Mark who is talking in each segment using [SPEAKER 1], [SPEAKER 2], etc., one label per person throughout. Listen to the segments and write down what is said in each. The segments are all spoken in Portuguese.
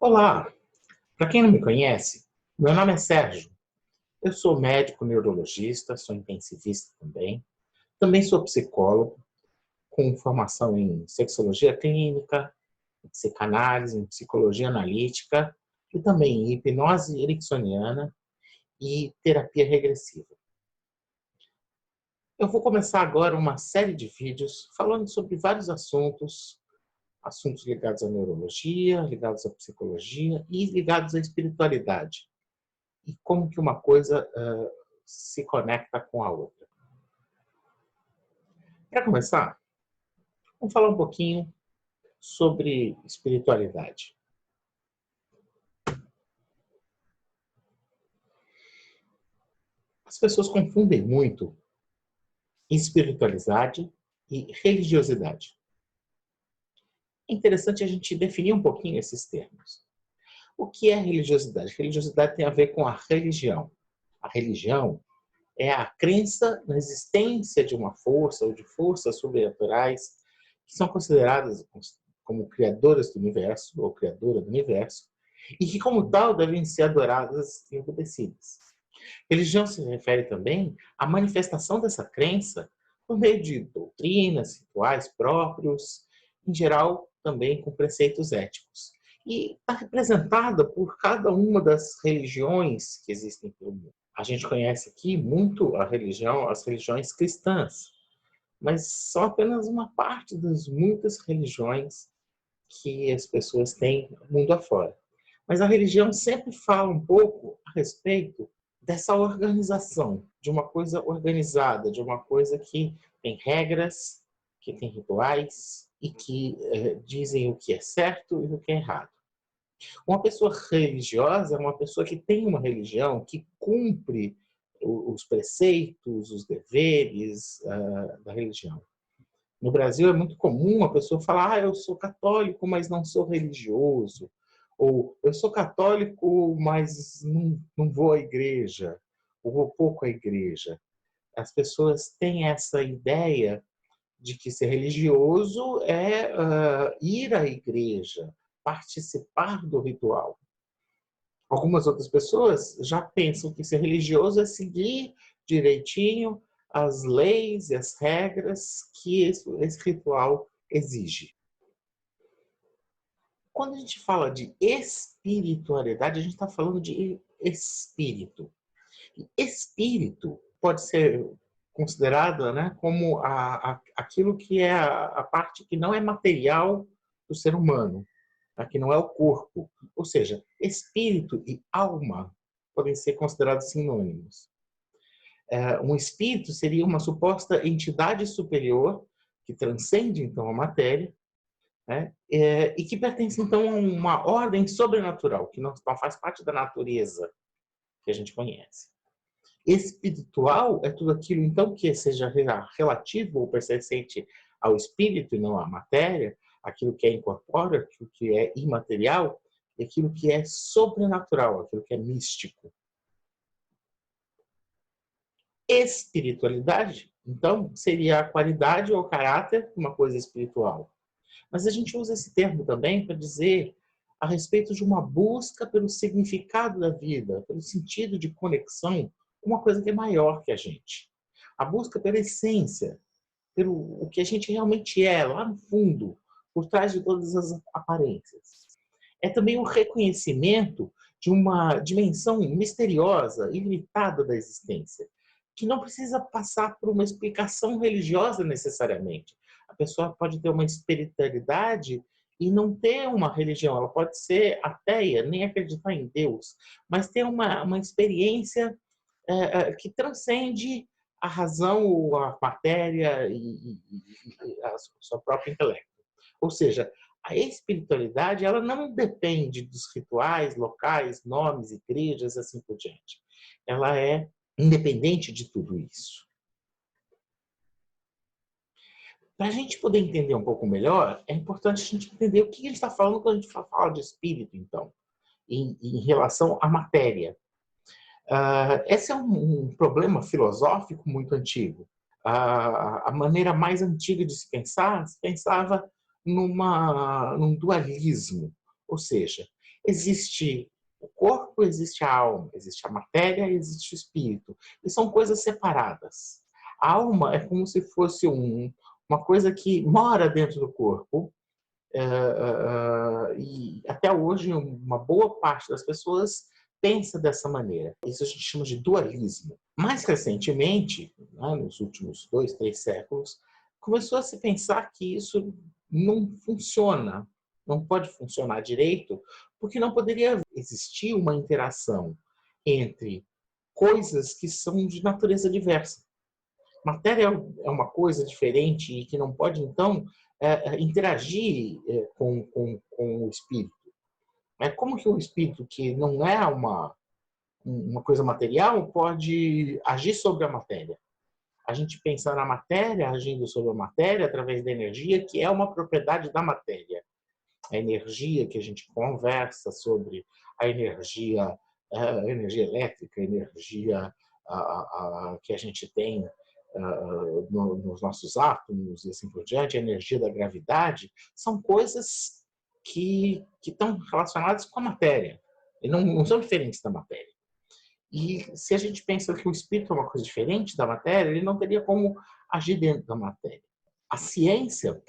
[SPEAKER 1] Olá, para quem não me conhece, meu nome é Sérgio. Eu sou médico neurologista, sou intensivista também. Também sou psicólogo, com formação em sexologia clínica, em psicanálise, em psicologia analítica e também em hipnose ericksoniana e terapia regressiva. Eu vou começar agora uma série de vídeos falando sobre vários assuntos ligados à neurologia, ligados à psicologia e ligados à espiritualidade. E como que uma coisa se conecta com a outra. Para começar, vamos falar um pouquinho sobre espiritualidade. As pessoas confundem muito espiritualidade e religiosidade. É interessante a gente definir um pouquinho esses termos. O que é religiosidade? Religiosidade tem a ver com a religião. A religião é a crença na existência de uma força ou de forças sobrenaturais que são consideradas como criadoras do universo ou criadora do universo e que, como tal, devem ser adoradas e obedecidas. Religião se refere também à manifestação dessa crença por meio de doutrinas, rituais próprios, em geral também com preceitos éticos. E está representada por cada uma das religiões que existem pelo mundo. A gente conhece aqui muito as religiões cristãs, mas são apenas uma parte das muitas religiões que as pessoas têm mundo afora. Mas a religião sempre fala um pouco a respeito dessa organização, de uma coisa organizada, de uma coisa que tem regras, que tem rituais e que dizem o que é certo e o que é errado. Uma pessoa religiosa é uma pessoa que tem uma religião, que cumpre os preceitos, os deveres da religião. No Brasil é muito comum a pessoa falar: eu sou católico, mas não sou religioso. Ou eu sou católico, mas não vou à igreja. Ou vou pouco à igreja. As pessoas têm essa ideia de que ser religioso é ir à igreja, participar do ritual. Algumas outras pessoas já pensam que ser religioso é seguir direitinho as leis e as regras que esse ritual exige. Quando a gente fala de espiritualidade, a gente está falando de espírito. E espírito pode ser considerado, né, como aquilo que é a parte que não é material do ser humano, que não é o corpo. Ou seja, espírito e alma podem ser considerados sinônimos. Um espírito seria uma suposta entidade superior que transcende, então, a matéria, né? E que pertence, então, a uma ordem sobrenatural, que não faz parte da natureza que a gente conhece. Espiritual é tudo aquilo, então, que seja relativo ou pertencente ao espírito e não à matéria, aquilo que é incorpóreo, aquilo que é imaterial, e aquilo que é sobrenatural, aquilo que é místico. Espiritualidade, então, seria a qualidade ou caráter de uma coisa espiritual. Mas a gente usa esse termo também para dizer a respeito de uma busca pelo significado da vida, pelo sentido de conexão com uma coisa que é maior que a gente. A busca pela essência, pelo o que a gente realmente é, lá no fundo, por trás de todas as aparências. É também o reconhecimento de uma dimensão misteriosa, ilimitada da existência, que não precisa passar por uma explicação religiosa necessariamente. A pessoa pode ter uma espiritualidade e não ter uma religião. Ela pode ser ateia, nem acreditar em Deus, mas ter uma experiência que transcende a razão ou a matéria e a sua própria intelecto. Ou seja, a espiritualidade ela não depende dos rituais locais, nomes, igrejas, assim por diante. Ela é independente de tudo isso. Para a gente poder entender um pouco melhor, é importante a gente entender o que a gente está falando quando a gente fala de espírito, então, em relação à matéria. Esse é um problema filosófico muito antigo. A maneira mais antiga de se pensar, se pensava num dualismo, ou seja, existe o corpo, existe a alma, existe a matéria, existe o espírito. E são coisas separadas. A alma é como se fosse uma coisa que mora dentro do corpo, e até hoje uma boa parte das pessoas pensa dessa maneira. Isso a gente chama de dualismo. Mais recentemente, né, nos últimos 2, 3 séculos, começou a se pensar que isso não funciona, não pode funcionar direito, porque não poderia existir uma interação entre coisas que são de natureza diversa. Matéria é uma coisa diferente e que não pode, então, interagir com o espírito. Como que o espírito, que não é uma coisa material, pode agir sobre a matéria? A gente pensa na matéria agindo sobre a matéria através da energia, que é uma propriedade da matéria. A energia que a gente conversa sobre, a energia elétrica, a energia que a gente tem nos nossos átomos e assim por diante, a energia da gravidade, são coisas que estão relacionadas com a matéria. E não são diferentes da matéria. E se a gente pensa que o espírito é uma coisa diferente da matéria, ele não teria como agir dentro da matéria. A ciência,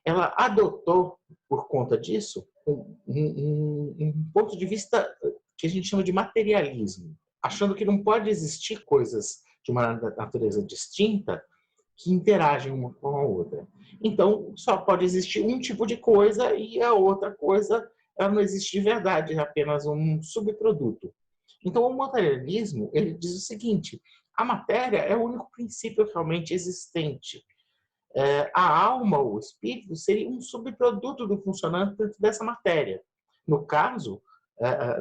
[SPEAKER 1] ela adotou, por conta disso, um ponto de vista que a gente chama de materialismo, achando que não pode existir coisas de uma natureza distinta que interagem uma com a outra. Então, só pode existir um tipo de coisa e a outra coisa ela não existe de verdade, é apenas um subproduto. Então, o materialismo ele diz o seguinte: a matéria é o único princípio realmente existente. A alma, o espírito, seria um subproduto do funcionamento dessa matéria. No caso,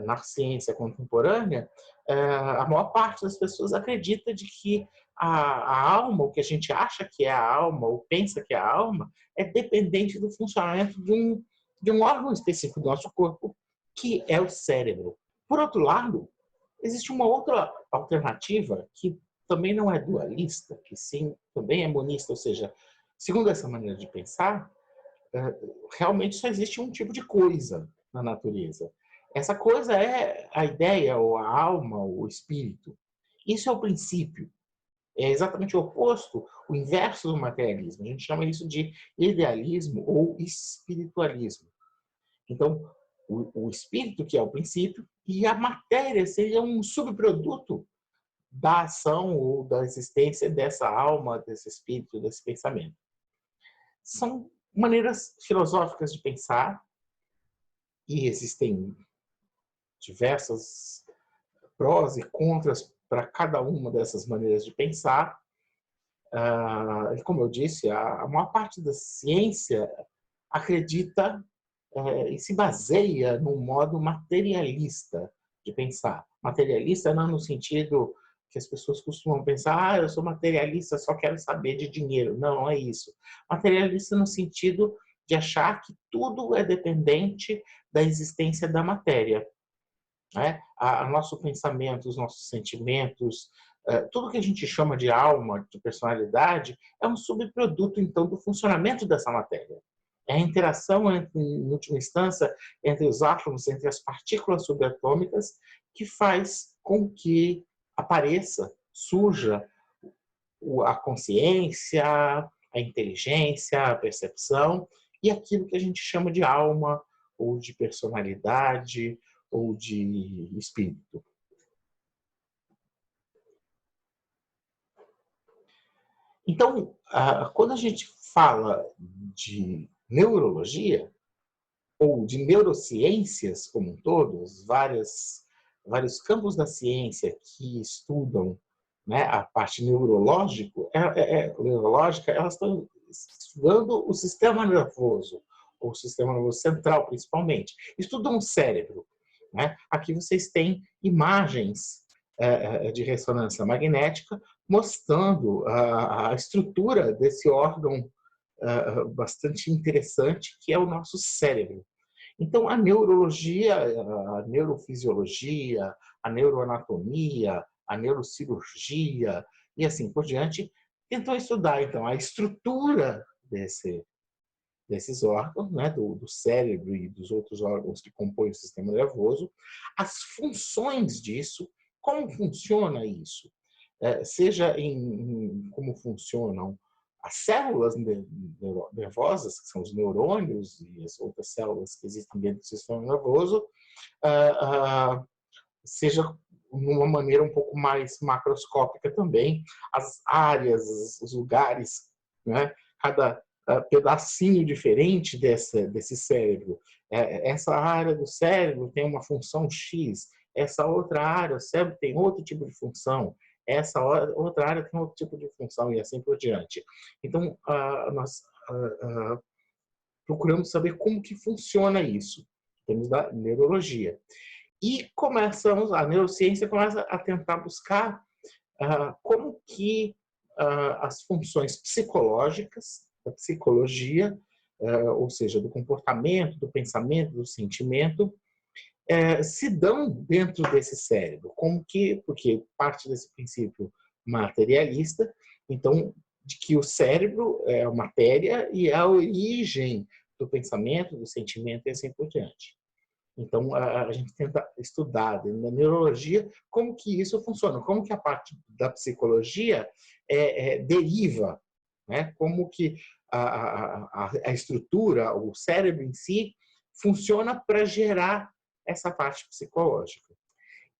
[SPEAKER 1] na ciência contemporânea, a maior parte das pessoas acredita de que a alma, o que a gente acha que é a alma, ou pensa que é a alma, é dependente do funcionamento de um órgão específico do nosso corpo, que é o cérebro. Por outro lado, existe uma outra alternativa que também não é dualista, que sim, também é monista, ou seja, segundo essa maneira de pensar, realmente só existe um tipo de coisa na natureza. Essa coisa é a ideia, ou a alma, ou o espírito. Isso é o princípio. É exatamente o oposto, o inverso do materialismo. A gente chama isso de idealismo ou espiritualismo. Então, o espírito, que é o princípio, e a matéria seria um subproduto da ação ou da existência dessa alma, desse espírito, desse pensamento. São maneiras filosóficas de pensar e existem diversas prós e contras para cada uma dessas maneiras de pensar. Como eu disse, a maior parte da ciência acredita e se baseia num modo materialista de pensar. Materialista não no sentido que as pessoas costumam pensar, eu sou materialista, só quero saber de dinheiro. Não, não é isso. Materialista no sentido de achar que tudo é dependente da existência da matéria. Nosso pensamento, os nossos sentimentos, tudo que a gente chama de alma, de personalidade, é um subproduto, então, do funcionamento dessa matéria. É a interação, em última instância, entre os átomos, entre as partículas subatômicas, que faz com que apareça, surja a consciência, a inteligência, a percepção e aquilo que a gente chama de alma, ou de personalidade, ou de espírito. Então, quando a gente fala de neurologia, ou de neurociências como um todo, vários campos da ciência que estudam, né, a parte neurológica, elas estão estudando o sistema nervoso, ou o sistema nervoso central, principalmente. Estudam o cérebro. Né? Aqui vocês têm imagens de ressonância magnética mostrando a estrutura desse órgão bastante interessante, que é o nosso cérebro. Então, a neurologia, a neurofisiologia, a neuroanatomia, a neurocirurgia e assim por diante, tentou estudar, então, a estrutura desses órgãos, né, do cérebro e dos outros órgãos que compõem o sistema nervoso, as funções disso, como funciona isso, seja em como funcionam as células nervosas, que são os neurônios e as outras células que existem dentro do sistema nervoso, seja de uma maneira um pouco mais macroscópica também, as áreas, os lugares, né? Cada pedacinho diferente desse cérebro. Essa área do cérebro tem uma função X, essa outra área, o cérebro tem outro tipo de função, essa outra área tem outro tipo de função e assim por diante. Então, nós procuramos saber como que funciona isso, em termos da neurologia. E a neurociência começa a tentar buscar como que as funções psicológicas, da psicologia, ou seja, do comportamento, do pensamento, do sentimento, se dão dentro desse cérebro. Porque parte desse princípio materialista, então, de que o cérebro é a matéria e é a origem do pensamento, do sentimento e assim por diante. Então, a gente tenta estudar na neurologia como que isso funciona, como que a parte da psicologia deriva, né? Como que a estrutura, o cérebro em si, funciona para gerar essa parte psicológica.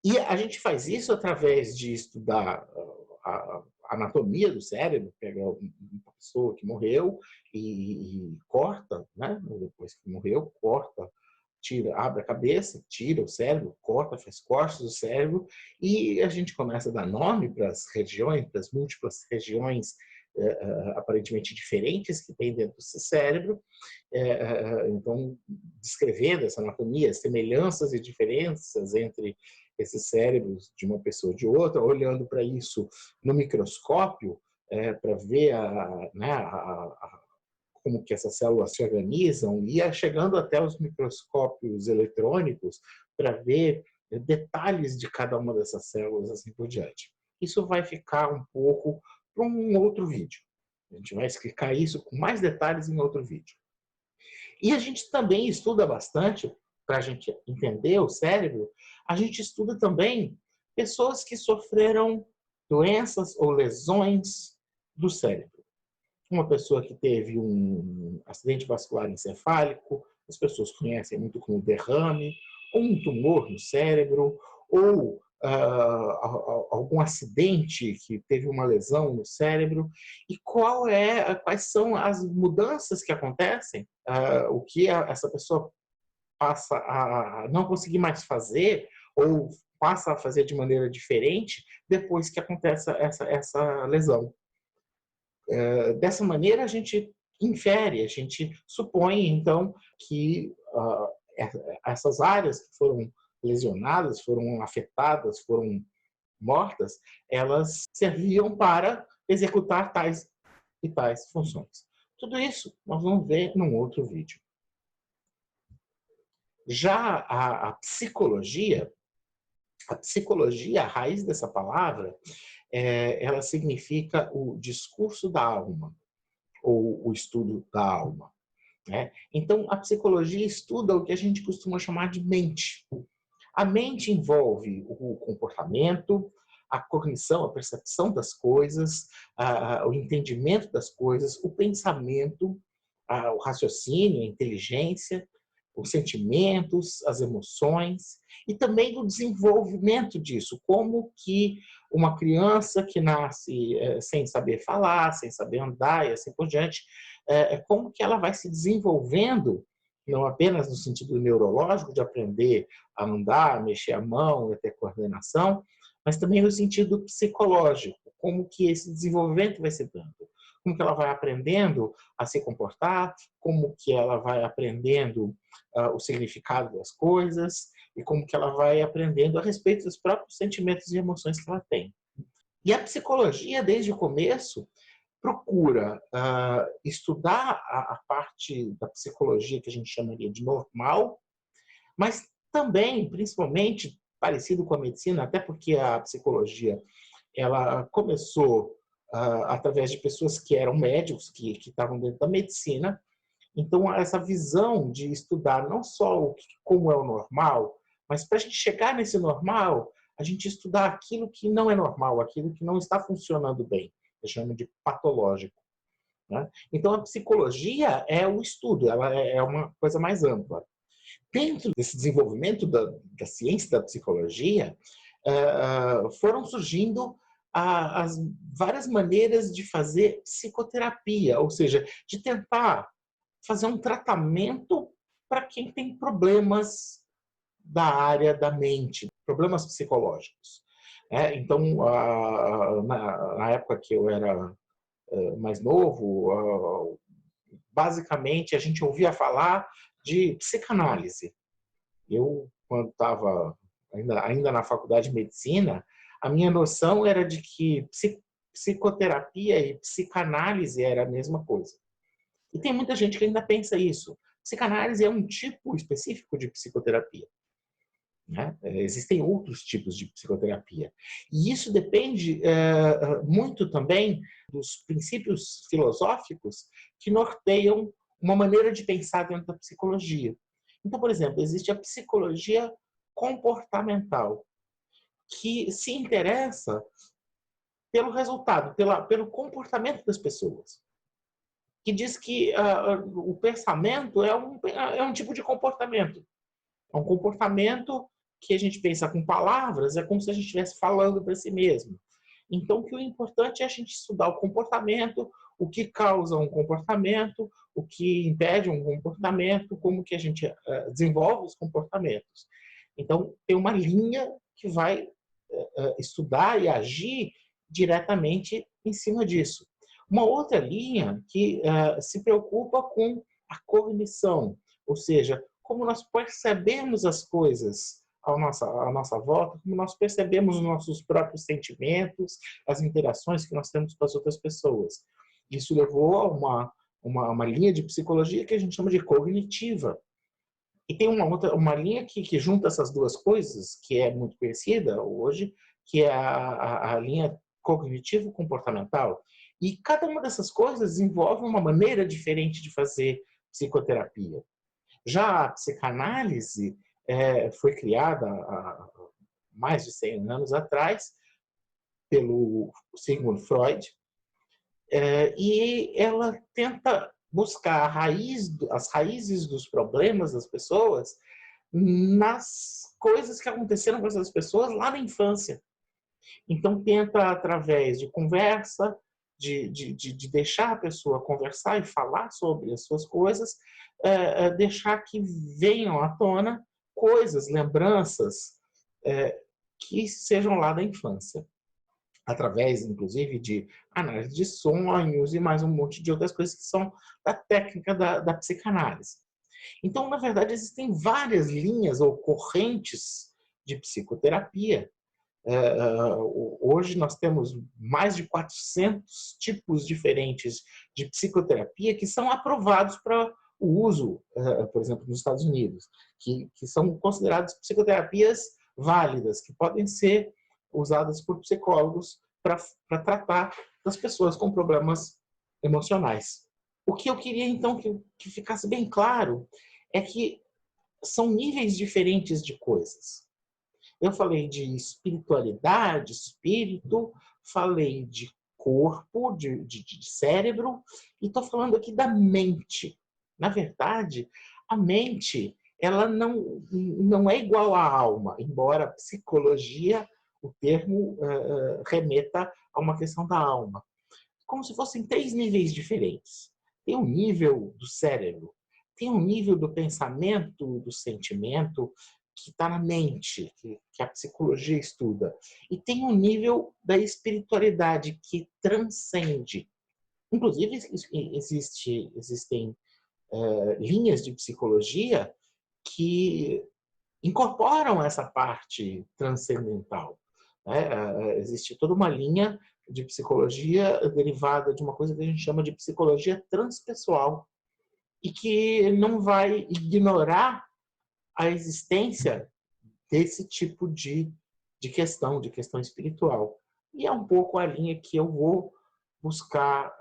[SPEAKER 1] E a gente faz isso através de estudar a anatomia do cérebro, pega uma pessoa que morreu e corta, né? Depois que morreu, corta, abre a cabeça, tira o cérebro, corta, faz cortes do cérebro e a gente começa a dar nome para as regiões, para as múltiplas regiões aparentemente diferentes que tem dentro desse cérebro. Então, descrevendo essa anatomia, semelhanças e diferenças entre esses cérebros de uma pessoa e de outra, olhando para isso no microscópio, para ver como que essas células se organizam, e chegando até os microscópios eletrônicos para ver detalhes de cada uma dessas células, assim por diante. Isso vai ficar um pouco para um outro vídeo. A gente vai explicar isso com mais detalhes em outro vídeo. E a gente também estuda bastante, para a gente entender o cérebro, a gente estuda também pessoas que sofreram doenças ou lesões do cérebro. Uma pessoa que teve um acidente vascular encefálico, as pessoas conhecem muito como derrame, ou um tumor no cérebro, ou algum acidente que teve uma lesão no cérebro, e quais são as mudanças que acontecem, o que essa pessoa passa a não conseguir mais fazer, ou passa a fazer de maneira diferente depois que acontece essa lesão. Dessa maneira, a gente infere, a gente supõe, então, que essas áreas que foram lesionadas, foram afetadas, foram mortas, elas serviam para executar tais e tais funções. Tudo isso nós vamos ver num outro vídeo. Já a psicologia, a raiz dessa palavra, ela significa o discurso da alma, ou o estudo da alma, né? Então, a psicologia estuda o que a gente costuma chamar de mente. A mente envolve o comportamento, a cognição, a percepção das coisas, o entendimento das coisas, o pensamento, o raciocínio, a inteligência, os sentimentos, as emoções e também o desenvolvimento disso, como que uma criança que nasce sem saber falar, sem saber andar e assim por diante, como que ela vai se desenvolvendo, não apenas no sentido neurológico de aprender a andar, a mexer a mão, a ter coordenação, mas também no sentido psicológico, como que esse desenvolvimento vai se dando, como que ela vai aprendendo a se comportar, como que ela vai aprendendo o significado das coisas e como que ela vai aprendendo a respeito dos próprios sentimentos e emoções que ela tem. E a psicologia, desde o começo, procura estudar a parte da psicologia que a gente chamaria de normal, mas também, principalmente, parecido com a medicina, até porque a psicologia ela começou através de pessoas que eram médicos, que estavam dentro da medicina. Então, essa visão de estudar não só como é o normal, mas para a gente chegar nesse normal, a gente estudar aquilo que não é normal, aquilo que não está funcionando bem. Eu chamo de patológico. Né? Então, a psicologia é o estudo, ela é uma coisa mais ampla. Dentro desse desenvolvimento da ciência da psicologia, foram surgindo as várias maneiras de fazer psicoterapia, ou seja, de tentar fazer um tratamento para quem tem problemas da área da mente, problemas psicológicos. Então, na época que eu era mais novo, basicamente a gente ouvia falar de psicanálise. Eu, quando estava ainda na faculdade de medicina, a minha noção era de que psicoterapia e psicanálise era a mesma coisa. E tem muita gente que ainda pensa isso. Psicanálise é um tipo específico de psicoterapia. Né? Existem outros tipos de psicoterapia. E isso depende muito também dos princípios filosóficos que norteiam uma maneira de pensar dentro da psicologia. Então, por exemplo, existe a psicologia comportamental, que se interessa pelo resultado, pelo comportamento das pessoas. Que diz que o pensamento é um tipo de comportamento. É um comportamento que a gente pensa com palavras, é como se a gente estivesse falando para si mesmo. Então, que o importante é a gente estudar o comportamento, o que causa um comportamento, o que impede um comportamento, como que a gente desenvolve os comportamentos. Então, tem uma linha que vai estudar e agir diretamente em cima disso. Uma outra linha que se preocupa com a cognição, ou seja, como nós percebemos as coisas à nossa volta, como nós percebemos os nossos próprios sentimentos, as interações que nós temos com as outras pessoas. Isso levou a uma linha de psicologia que a gente chama de cognitiva. E tem uma linha que junta essas duas coisas, que é muito conhecida hoje, que é a linha cognitivo-comportamental. E cada uma dessas coisas envolve uma maneira diferente de fazer psicoterapia. Já a psicanálise foi criada há mais de 100 anos atrás pelo Sigmund Freud, e ela tenta buscar as raízes dos problemas das pessoas nas coisas que aconteceram com essas pessoas lá na infância. Então, tenta, através de conversa, de deixar a pessoa conversar e falar sobre as suas coisas, deixar que venham à tona coisas, lembranças que sejam lá da infância. Através, inclusive, de análise de sonhos e mais um monte de outras coisas que são da técnica da psicanálise. Então, na verdade, existem várias linhas ou correntes de psicoterapia. Hoje nós temos mais de 400 tipos diferentes de psicoterapia que são aprovados para o uso, por exemplo, nos Estados Unidos, que são consideradas psicoterapias válidas, que podem ser usadas por psicólogos para tratar das pessoas com problemas emocionais. O que eu queria, então, que ficasse bem claro é que são níveis diferentes de coisas. Eu falei de espiritualidade, espírito, falei de corpo, de cérebro, e estou falando aqui da mente. Na verdade, a mente ela não é igual à alma, embora a psicologia, o termo remeta a uma questão da alma. Como se fossem 3 níveis diferentes. Tem um nível do cérebro, tem um nível do pensamento, do sentimento, que está na mente, que a psicologia estuda. E tem um nível da espiritualidade que transcende. Inclusive, existem linhas de psicologia que incorporam essa parte transcendental. Né? Existe toda uma linha de psicologia derivada de uma coisa que a gente chama de psicologia transpessoal e que não vai ignorar a existência desse tipo de questão espiritual. E é um pouco a linha que eu vou buscar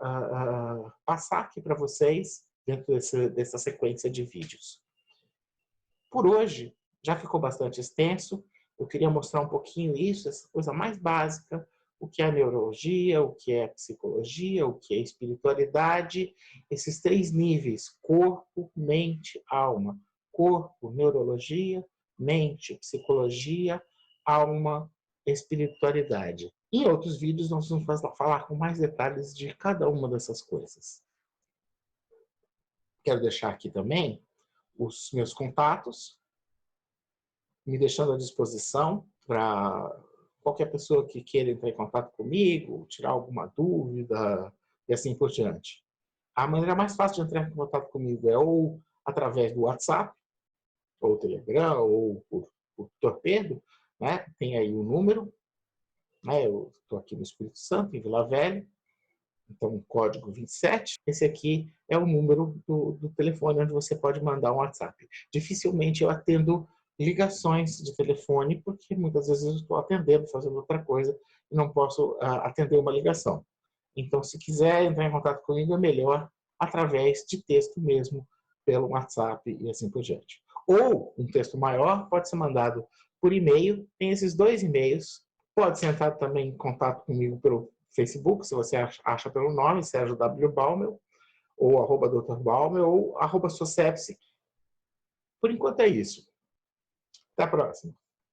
[SPEAKER 1] passar aqui para vocês dentro dessa sequência de vídeos. Por hoje, já ficou bastante extenso. Eu queria mostrar um pouquinho isso, essa coisa mais básica, o que é neurologia, o que é psicologia, o que é espiritualidade, esses 3 níveis, corpo, mente, alma. Corpo, neurologia, mente, psicologia, alma, espiritualidade. Em outros vídeos nós vamos falar com mais detalhes de cada uma dessas coisas. Quero deixar aqui também os meus contatos, me deixando à disposição para qualquer pessoa que queira entrar em contato comigo, tirar alguma dúvida e assim por diante. A maneira mais fácil de entrar em contato comigo é ou através do WhatsApp, ou Telegram, ou por torpedo, né? Tem aí o número, né? Eu estou aqui no Espírito Santo, em Vila Velha, então código 27. Esse aqui é o número do telefone onde você pode mandar um WhatsApp. Dificilmente eu atendo ligações de telefone, porque muitas vezes eu estou atendendo, fazendo outra coisa, e não posso atender uma ligação. Então, se quiser entrar em contato comigo, é melhor através de texto mesmo, pelo WhatsApp e assim por diante. Ou um texto maior pode ser mandado por e-mail, tem esses 2 e-mails. Pode ser entrar também em contato comigo pelo Facebook, se você acha pelo nome, Sérgio W. Baumel, ou @Dr. Baumel, ou @Sosepsi. Por enquanto é isso. Até a próxima.